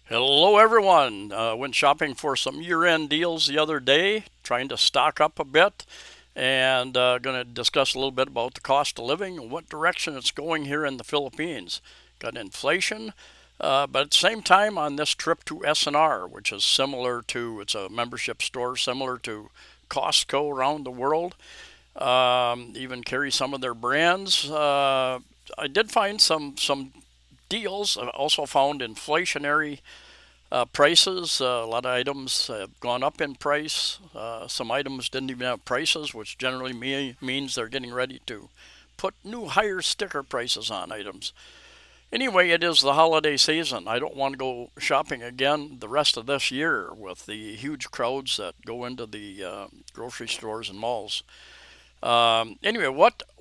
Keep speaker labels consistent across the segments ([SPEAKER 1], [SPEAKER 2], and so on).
[SPEAKER 1] Hello, everyone. Went shopping for some year-end deals the other day, trying to stock up a bit, and going to discuss a little bit about the cost of living and what direction it's going here in the Philippines. Got inflation, but at the same time, on this trip to S&R, which is similar to, it's a membership store similar to Costco around the world, even carry some of their brands. I did find some deals. I also found inflationary prices. A lot of items have gone up in price. Some items didn't even have prices, which generally means they're getting ready to put new higher sticker prices on items. Anyway, it is the holiday season. I don't want to go shopping again the rest of this year with the huge crowds that go into the grocery stores and malls. Anyway,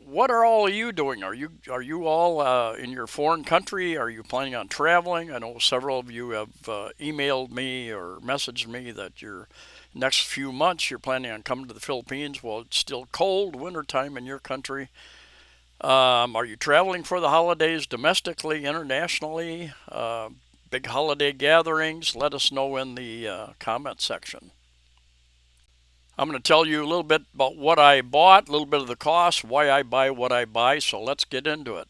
[SPEAKER 1] what are all of you doing? Are you all in your foreign country? Are you planning on traveling? I know several of you have emailed me or messaged me that your next few months you're planning on coming to the Philippines. Well, it's still cold, wintertime in your country. Are you traveling for the holidays domestically, internationally? Big holiday gatherings? Let us know in the comment section. I'm going to tell you a little bit about what I bought, a little bit of the cost, why I buy what I buy, so let's get into it.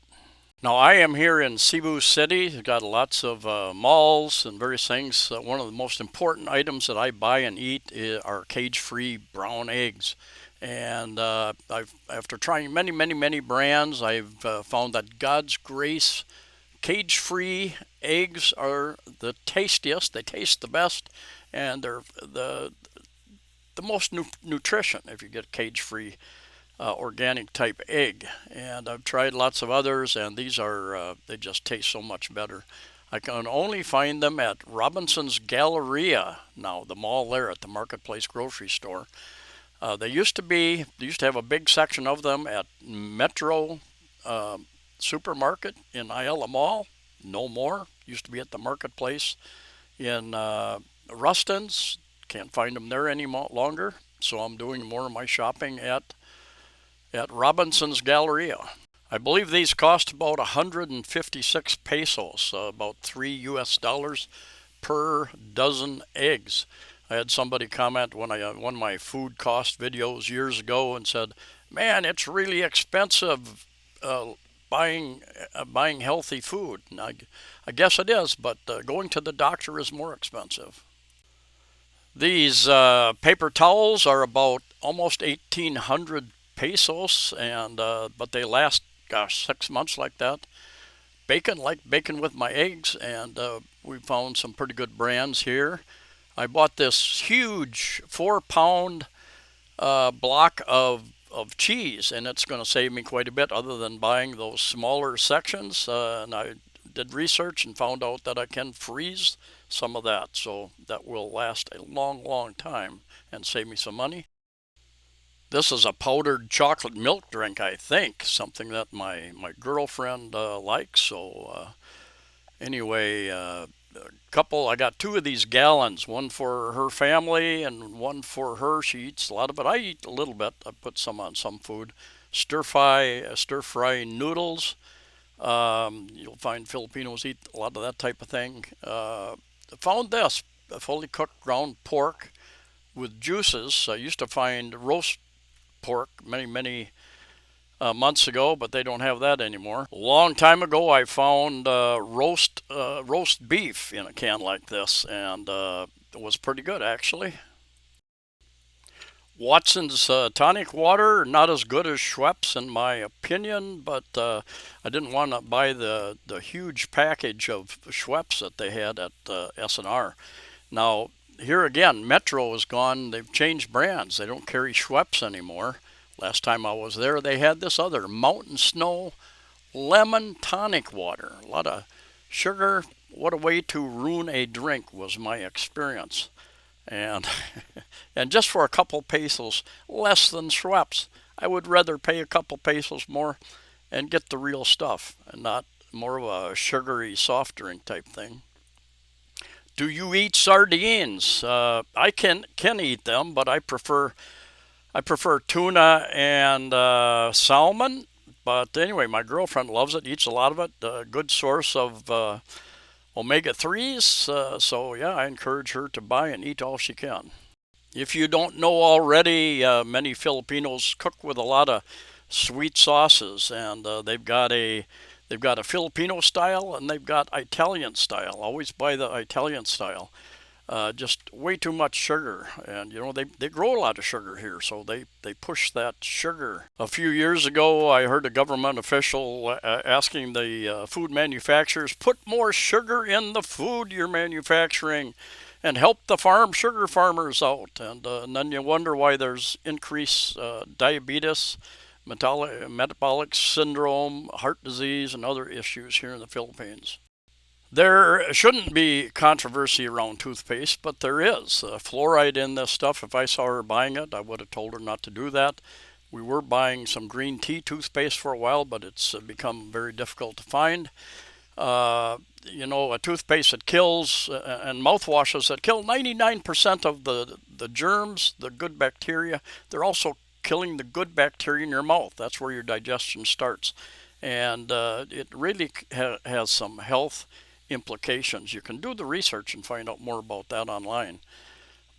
[SPEAKER 1] Now, I am here in Cebu City. We've got lots of malls and various things. One of the most important items that I buy and eat are cage-free brown eggs. And after trying many, many, many brands, I've found that God's Grace cage-free eggs are the tastiest. They taste the best, and they're the most nutrition if you get cage-free organic type egg. And I've tried lots of others, and these are they just taste so much better. I can only find them at Robinson's Galleria now, the mall there at the Marketplace grocery store. They used to have a big section of them at Metro uh, Supermarket in Ayala Mall. No more. Used to be at the Marketplace in Ruston's. Can't find them there any longer. So I'm doing more of my shopping at Robinson's Galleria. I believe these cost about 156 pesos, about 3 US dollars per dozen eggs. I had somebody comment when I one of my food cost videos years ago and said, "Man, it's really expensive uh, buying healthy food." And I guess it is, but going to the doctor is more expensive. These paper towels are about almost 1,800 pesos, and but they last, gosh, 6 months like that. Bacon, like bacon with my eggs, and we found some pretty good brands here. I bought this huge 4 pound block of cheese, and it's going to save me quite a bit other than buying those smaller sections. And I did research and found out that I can freeze some of that, so that will last a long, long time and save me some money. This is a powdered chocolate milk drink, I think, something that my girlfriend likes. So anyway, couple. I got two of these gallons, one for her family and one for her. She eats a lot of it. I eat a little bit. I put some on some food. Stir fry noodles. You'll find Filipinos eat a lot of that type of thing. Found this fully cooked ground pork with juices. I used to find roast pork many months ago, but they don't have that anymore. A long time ago, I found roast beef in a can like this, and it was pretty good actually. Watson's tonic water, not as good as Schweppes in my opinion, but I didn't want to buy the huge package of Schweppes that they had at S&R. Now, here again, Metro is gone. They've changed brands. They don't carry Schweppes anymore. Last time I was there, they had this other Mountain Snow lemon tonic water. A lot of sugar. What a way to ruin a drink was my experience. And and just for a couple pesos less than Schweppes, I would rather pay a couple pesos more and get the real stuff and not more of a sugary soft drink type thing. Do you eat sardines? I can eat them, but I prefer tuna and salmon. But anyway, my girlfriend loves it, eats a lot of it. Good source of omega-3s. So yeah, I encourage her to buy and eat all she can. If you don't know already, many Filipinos cook with a lot of sweet sauces, and they've got a Filipino style and they've got Italian style. Always buy the Italian style. Just way too much sugar, and they grow a lot of sugar here, so they push that sugar. A few years ago, I heard a government official asking the food manufacturers, put more sugar in the food you're manufacturing and help the sugar farmers out. And then you wonder why there's increased diabetes, metabolic syndrome, heart disease, and other issues here in the Philippines. There shouldn't be controversy around toothpaste, but there is. Fluoride in this stuff. If I saw her buying it, I would have told her not to do that. We were buying some green tea toothpaste for a while, but it's become very difficult to find. A toothpaste that kills and mouthwashes that kill 99% of the germs, the good bacteria. They're also killing the good bacteria in your mouth. That's where your digestion starts. And it really has some health implications. You can do the research and find out more about that online.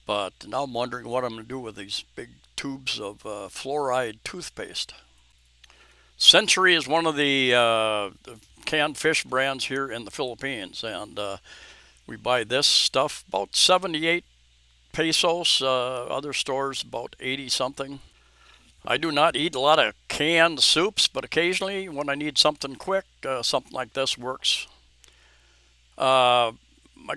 [SPEAKER 1] But now I'm wondering what I'm going to do with these big tubes of fluoride toothpaste. Century is one of the canned fish brands here in the Philippines, and we buy this stuff about 78 pesos. Other stores about 80 something. I do not eat a lot of canned soups, but occasionally when I need something quick, something like this works. My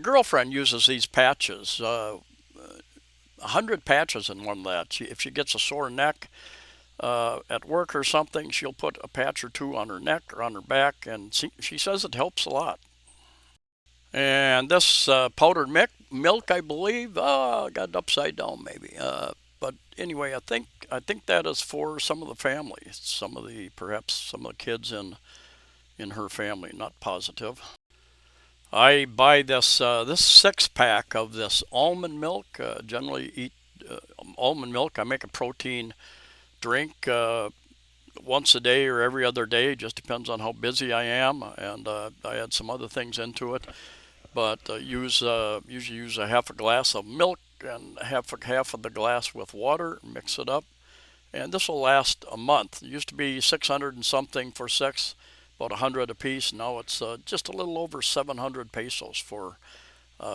[SPEAKER 1] girlfriend uses these patches, 100 patches in one of that. If she gets a sore neck at work or something, she'll put a patch or two on her neck or on her back, and she says it helps a lot. And this powdered milk, I believe, got it upside down maybe. But anyway, I think that is for some of the family, perhaps some of the kids in her family. Not positive. I buy this 6 pack of this almond milk. Generally eat almond milk. I make a protein drink once a day or every other day. Just depends on how busy I am, and I add some other things into it. But usually use a half a glass of milk and half of the glass with water. Mix it up, and this will last a month. It used to be 600 and something for 6, about 100 a piece. Now it's just a little over 700 pesos for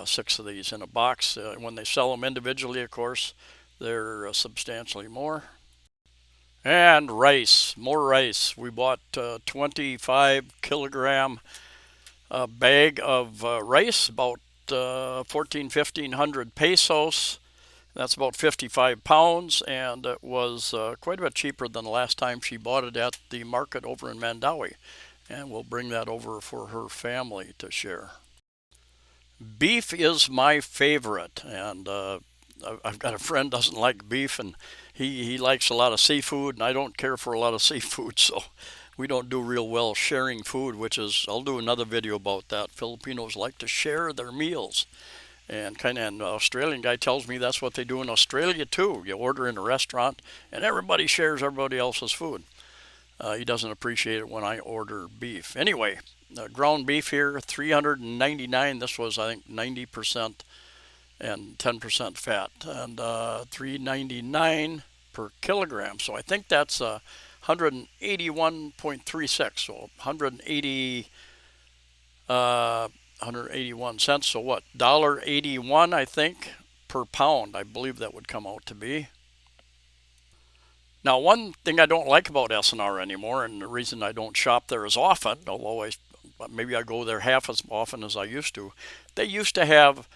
[SPEAKER 1] 6 of these in a box. When they sell them individually, of course, they're substantially more. And rice, more rice. We bought 25 kilogram bag of rice, about 1,500 pesos. That's about 55 pounds, and it was quite a bit cheaper than the last time she bought it at the market over in Mandawi. And we'll bring that over for her family to share. Beef is my favorite, and I've got a friend doesn't like beef, and he likes a lot of seafood, and I don't care for a lot of seafood, so we don't do real well sharing food, which is, I'll do another video about that. Filipinos like to share their meals. And an Australian guy tells me that's what they do in Australia too. You order in a restaurant, and everybody shares everybody else's food. He doesn't appreciate it when I order beef. Anyway, ground beef here, 399. This was, I think, 90% and 10% fat, and 399 per kilogram. So I think that's 181.36. So 181 cents. So what? $1.81, I think, per pound. I believe that would come out to be. Now, one thing I don't like about S&R anymore, and the reason I don't shop there as often, although maybe I go there half as often as I used to, they used to have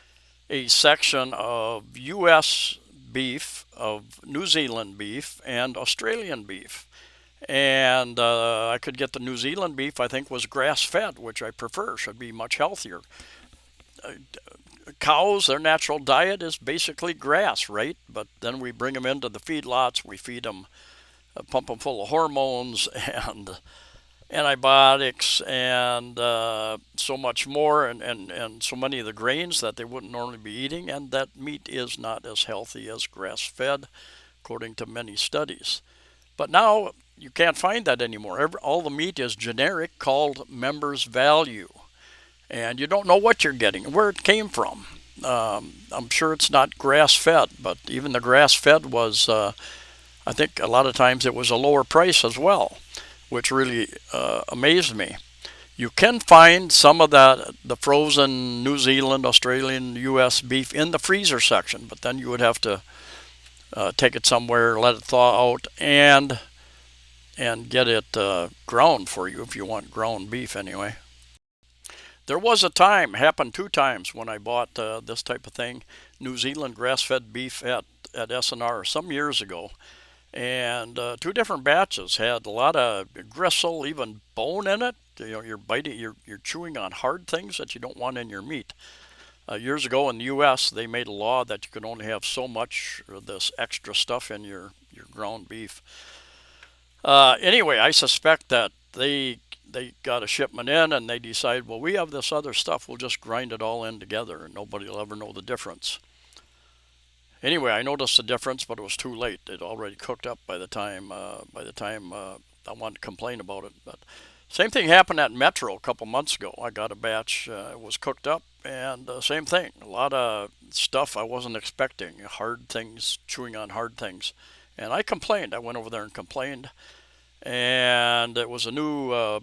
[SPEAKER 1] a section of U.S. beef, of New Zealand beef, and Australian beef. And I could get the New Zealand beef, I think was grass-fed, which I prefer, should be much healthier. Cows, their natural diet is basically grass, right? But then we bring them into the feedlots, we feed them, pump them full of hormones and antibiotics and so much more, and so many of the grains that they wouldn't normally be eating, and that meat is not as healthy as grass-fed, according to many studies. But now you can't find that anymore. All the meat is generic, called members value. and you don't know what you're getting, where it came from. I'm sure it's not grass fed, but even the grass fed was, I think a lot of times it was a lower price as well, which really amazed me. You can find some of the frozen New Zealand, Australian, U.S. beef in the freezer section, but then you would have to take it somewhere, let it thaw out, and get it ground for you if you want ground beef anyway. There was a time, happened 2 times when I bought this type of thing, New Zealand grass-fed beef at S&R some years ago, and 2 different batches had a lot of gristle, even bone in it. You know, you're biting, you're chewing on hard things that you don't want in your meat. Years ago in the U.S., they made a law that you could only have so much of this extra stuff in your ground beef. Anyway, I suspect that they got a shipment in and they decide, well, we have this other stuff, we'll just grind it all in together and nobody will ever know the difference. Anyway, I noticed the difference, but it was too late. It already cooked up by the time I wanted to complain about it. But same thing happened at Metro a couple months ago. I got a batch, it was cooked up, and same thing. A lot of stuff I wasn't expecting, hard things, chewing on hard things. And I complained. I went over there and complained, and it was a new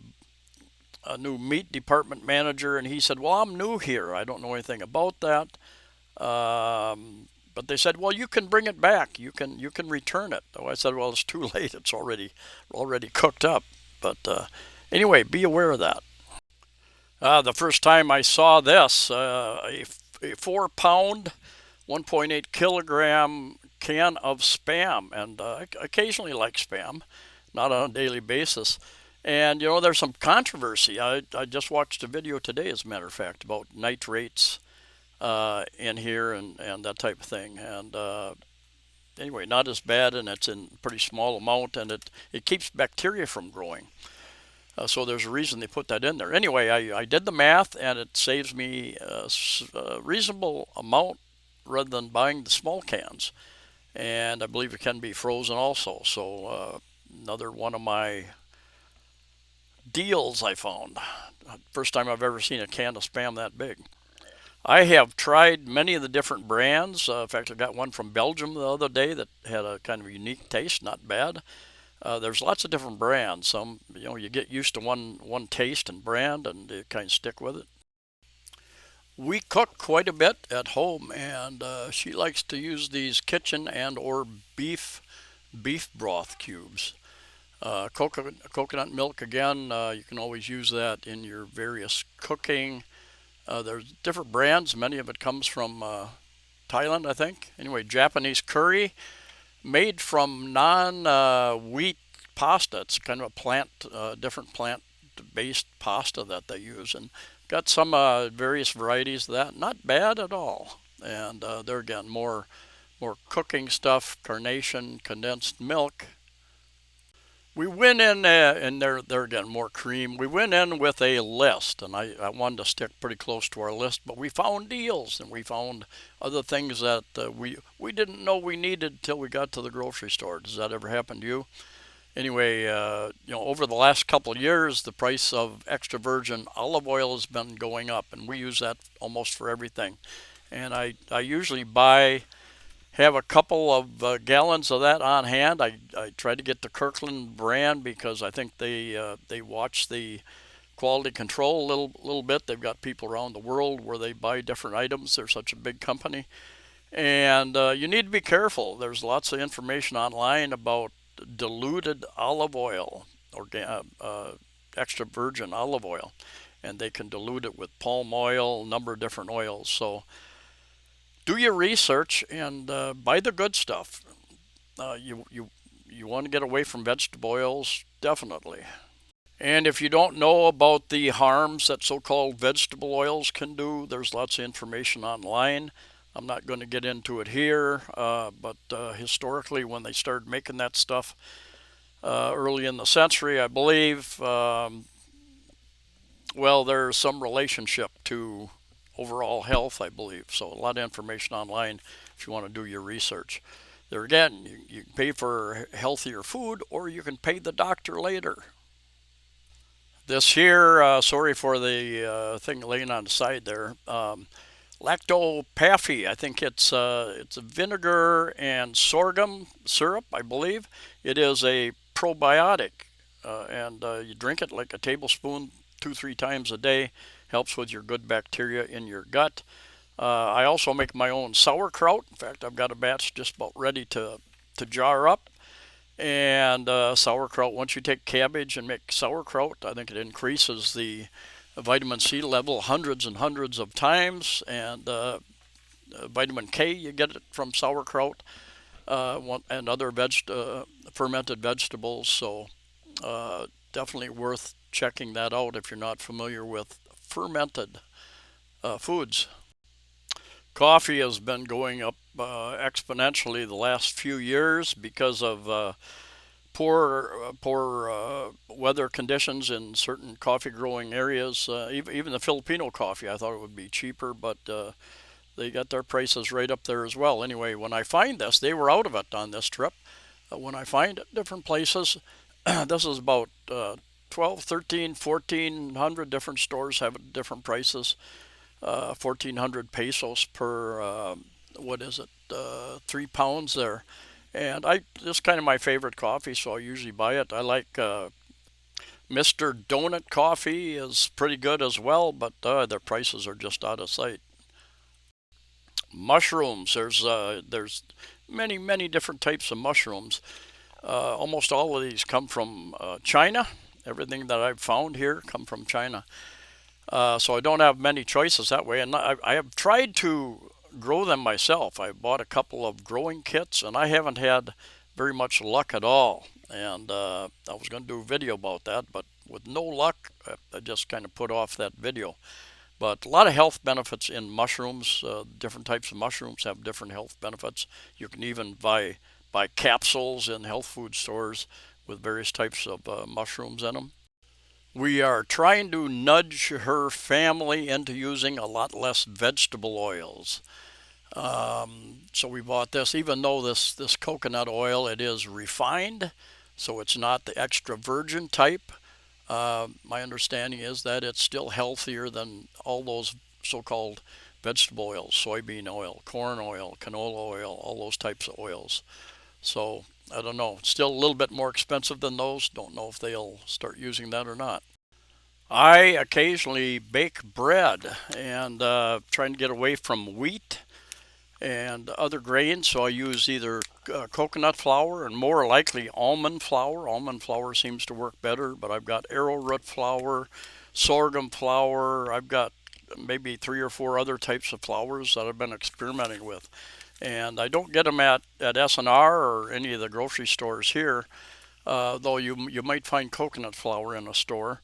[SPEAKER 1] meat department manager, and he said, "Well, I'm new here. I don't know anything about that." But they said, "Well, you can bring it back. You can return it." So I said, "Well, it's too late. It's already cooked up." But anyway, be aware of that. The first time I saw this, a 4 pound, 1.8 kilogram can of spam, and I occasionally like spam, not on a daily basis. And you know, there's some controversy. I just watched a video today, as a matter of fact, about nitrates in here and that type of thing. And anyway, not as bad, and it's in pretty small amount, and it keeps bacteria from growing. So there's a reason they put that in there. Anyway, I did the math, and it saves me a reasonable amount rather than buying the small cans. And I believe it can be frozen also. So another one of my deals I found. First time I've ever seen a can of spam that big. I have tried many of the different brands. In fact, I got one from Belgium the other day that had a kind of unique taste, not bad. There's lots of different brands. Some, you know, you get used to one taste and brand, and you kind of stick with it. We cook quite a bit at home, and she likes to use these kitchen and or beef broth cubes. Coconut milk again. You can always use that in your various cooking. There's different brands. Many of it comes from Thailand, I think. Anyway, Japanese curry made from non-wheat pasta. It's kind of a different plant-based pasta that they use, and got some various varieties of that. Not bad at all. And there again, more cooking stuff, carnation, condensed milk. We went in, and there again, more cream. We went in with a list, and I wanted to stick pretty close to our list, but we found deals, and we found other things that we didn't know we needed till we got to the grocery store. Does that ever happen to you? Anyway, you know, over the last couple of years, the price of extra virgin olive oil has been going up, and we use that almost for everything. And I usually have a couple of gallons of that on hand. I try to get the Kirkland brand because I think they watch the quality control a little bit. They've got people around the world where they buy different items. They're such a big company, and you need to be careful. There's lots of information online about diluted olive oil or extra virgin olive oil, and they can dilute it with palm oil, a number of different oils. So do your research and buy the good stuff. You want to get away from vegetable oils, definitely. And if you don't know about the harms that so-called vegetable oils can do, there's lots of information online. I'm not going to get into it here, but historically, when they started making that stuff early in the century, I believe, well, there's some relationship to overall health, I believe. So a lot of information online if you want to do your research. There again, you can pay for healthier food, or you can pay the doctor later. This here, sorry for the thing laying on the side there. Lactopathy, I think it's a vinegar and sorghum syrup, I believe. It is a probiotic, and you drink it like a tablespoon 2, 3 times a day. Helps with your good bacteria in your gut. I also make my own sauerkraut. In fact, I've got a batch just about ready to jar up. And sauerkraut, once you take cabbage and make sauerkraut, I think it increases the vitamin C level hundreds and hundreds of times. And vitamin K, you get it from sauerkraut and other fermented vegetables. So definitely worth checking that out if you're not familiar with fermented foods. Coffee has been going up exponentially the last few years because of poor weather conditions in certain coffee growing areas. Even the Filipino coffee, I thought it would be cheaper, but they got their prices right up there as well. Anyway, when I find this, they were out of it on this trip. When I find it different places, this is about 12, 13, 1400 different stores have different prices. 1400 pesos per, what is it, 3 pounds there. And this is kind of my favorite coffee, so I usually buy it. I like Mr. Donut coffee is pretty good as well, but their prices are just out of sight. Mushrooms, there's many different types of mushrooms. Almost all of these come from China. Everything that I've found here come from China. So I don't have many choices that way. And I have tried to grow them myself. I bought a couple of growing kits, and I haven't had very much luck at all. And I was going to do a video about that, but with no luck, I just kind of put off that video. But a lot of health benefits in mushrooms. Different types of mushrooms have different health benefits. You can even buy capsules in health food stores with various types of mushrooms in them. We are trying to nudge her family into using a lot less vegetable oils. So we bought this, even though this coconut oil, it is refined, so it's not the extra virgin type. My understanding is that it's still healthier than all those so-called vegetable oils, soybean oil, corn oil, canola oil, all those types of oils. So I don't know. Still a little bit more expensive than those. Don't know if they'll start using that or not. I occasionally bake bread and trying to get away from wheat and other grains. So I use either coconut flour and more likely almond flour. Almond flour seems to work better, but I've got arrowroot flour, sorghum flour. I've got maybe 3 or 4 other types of flours that I've been experimenting with. And I don't get them at S&R or any of the grocery stores here, though you might find coconut flour in a store.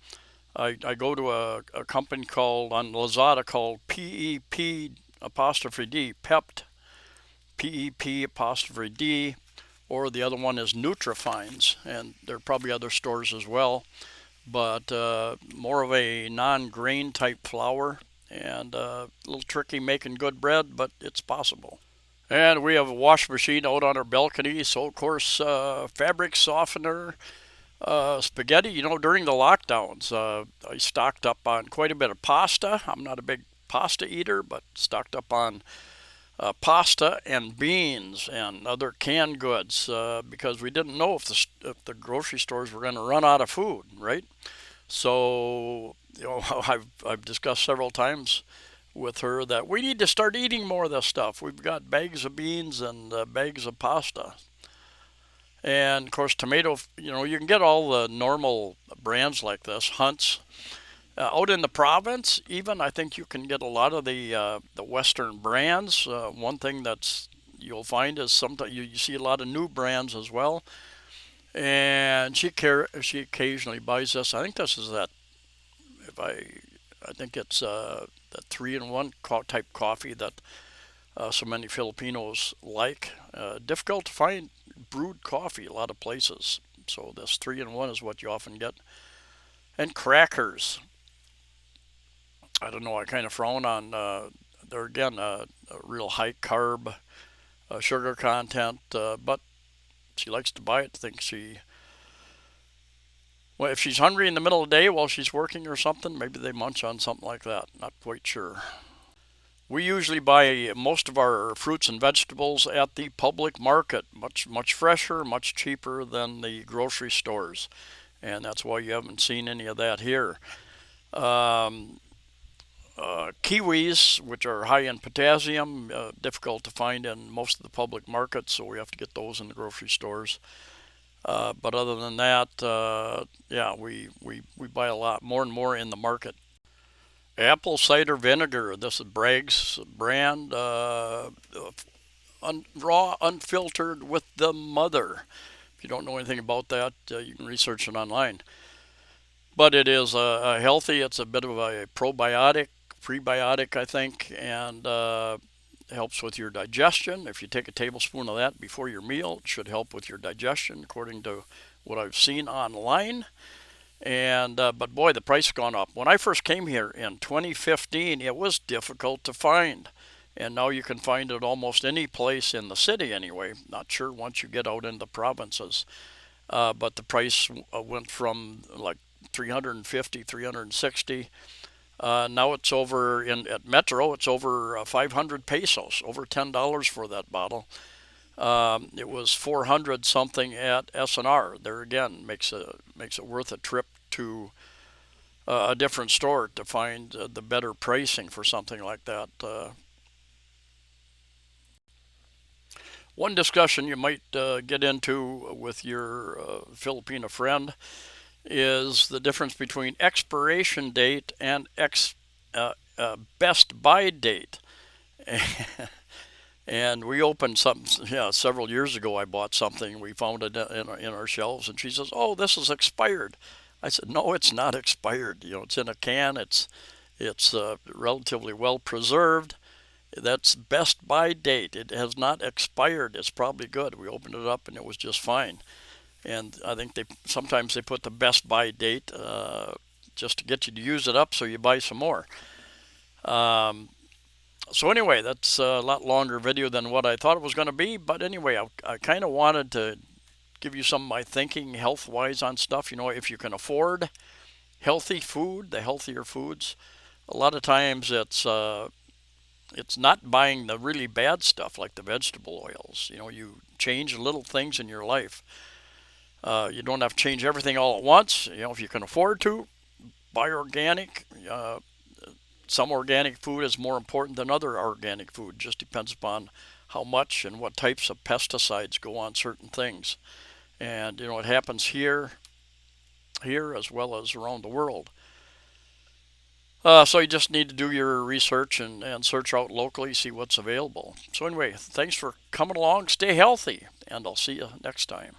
[SPEAKER 1] I go to a company called on Lazada called PEP apostrophe D, PEPT, PEP apostrophe D, or the other one is Nutrifines, and there are probably other stores as well, but more of a non-grain type flour, and a little tricky making good bread, but it's possible. And we have a wash machine out on our balcony, so of course fabric softener, spaghetti. During the lockdowns, I stocked up on quite a bit of pasta. I'm not a big pasta eater, but stocked up on pasta and beans and other canned goods because we didn't know if the grocery stores were going to run out of food, right? So, I've discussed several times with her that we need to start eating more of this stuff. We've got bags of beans and bags of pasta. And of course, tomato, you can get all the normal brands like this, Hunt's. Out in the province, even I think you can get a lot of the Western brands. One thing that's you'll find is sometimes you see a lot of new brands as well. And she occasionally buys this. I think this is that if I think it's that 3-in-1 type coffee that so many Filipinos like. Difficult to find brewed coffee a lot of places. So this 3-in-1 is what you often get. And crackers. I don't know. I kind of frown on. They're again a real high carb, sugar content, but she likes to buy it. Thinks she Well, if she's hungry in the middle of the day while she's working or something, maybe they munch on something like that. Not quite sure. We usually buy most of our fruits and vegetables at the public market, much fresher, much cheaper than the grocery stores, and that's why you haven't seen any of that here. Um, Kiwis, which are high in potassium, difficult to find in most of the public markets, so we have to get those in the grocery stores. But other than that, yeah, we buy a lot more and more in the market. Apple cider vinegar. This is Bragg's brand, raw, unfiltered with the mother. If you don't know anything about that, you can research it online. But it is healthy. It's a bit of a prebiotic, I think, and helps with your digestion. If you take a tablespoon of that before your meal, it should help with your digestion, according to what I've seen online. And but boy, the price has gone up. When I first came here in 2015, it was difficult to find, and now you can find it almost any place in the city anyway. Not sure once you get out in the provinces, but the price went from like 350, 360. Now it's over at Metro. It's over 500 pesos, over $10 for that bottle. It was 400 something at S&R. There again makes it worth a trip to a different store to find the better pricing for something like that. One discussion you might get into with your Filipino friend is the difference between expiration date and best buy date. And we opened something, yeah, several years ago. I bought something. We found it in our shelves, and she says, "Oh, this is expired." I said, "No, it's not expired. You know, it's in a can. It's relatively well preserved. That's best by date. It has not expired. It's probably good." We opened it up, and it was just fine. And I think sometimes they put the best by date just to get you to use it up, so you buy some more. Um, so anyway, that's a lot longer video than what I thought it was going to be. But anyway, I kind of wanted to give you some of my thinking health-wise on stuff. You know, if you can afford healthy food, the healthier foods, a lot of times it's not buying the really bad stuff like the vegetable oils. You know, you change little things in your life. You don't have to change everything all at once. You know, if you can afford to, buy organic. Some organic food is more important than other organic food. It just depends upon how much and what types of pesticides go on certain things. And you know, it happens here as well as around the world. So you just need to do your research and search out locally, see what's available. So anyway, thanks for coming along. Stay healthy, and I'll see you next time.